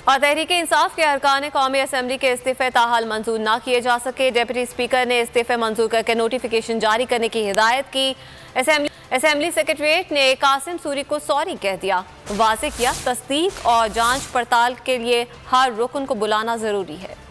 और तहरीक इंसाफ के अरकान कौमी असम्बली के इस्तीफे ताहाल मंजूर न किए जा सके। डिप्टी स्पीकर ने इस्तीफे मंजूर करके नोटिफिकेशन जारी करने की हिदायत की। असम्बली सेक्रेटरीट ने कासिम सूरी को सॉरी कह दिया। वाज़ेह किया तस्दीक और जांच पड़ताल के लिए हर रुकन को बुलाना जरूरी है।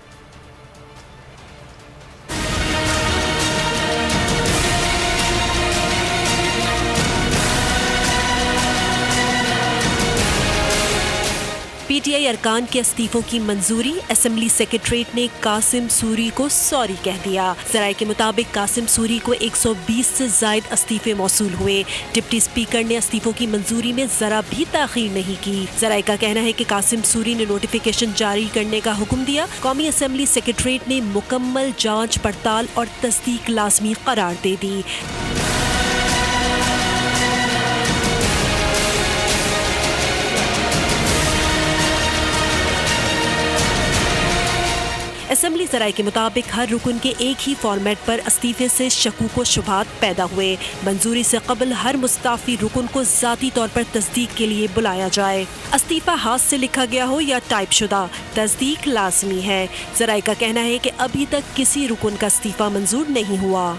पीटीआई अरकान के इस्तीफों की मंजूरी। असेंबली सेक्रेटरीट ने कासिम सूरी को सॉरी कह दिया। जराये के मुताबिक कासिम सूरी को 120 से जायद इस्तीफे मौसूल हुए। डिप्टी स्पीकर ने इस्तीफों की मंजूरी में जरा भी ताखीर नहीं की। जराये का कहना है कि कासिम सूरी ने नोटिफिकेशन जारी करने का हुक्म दिया। कौमी असेंबली सेक्रेटरीट ने मुकम्मल जांच पड़ताल और तस्दीक लाजमी करार दे दी। असेंबली जराये के मुताबिक हर रुकन के एक ही फॉर्मेट पर इस्तीफे से शकूक व शुबहात पैदा हुए। मंजूरी से कबल हर मुस्ताफी रुकन को जाती तौर पर तस्दीक के लिए बुलाया जाए। इस्तीफा हाथ से लिखा गया हो या टाइप शुदा, तस्दीक लाजमी है। जराये का कहना है कि अभी तक किसी रुकन का इस्तीफा मंजूर नहीं हुआ।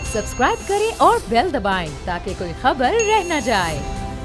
सब्सक्राइब करें और बेल दबाएं ताकि कोई खबर रह न जाए।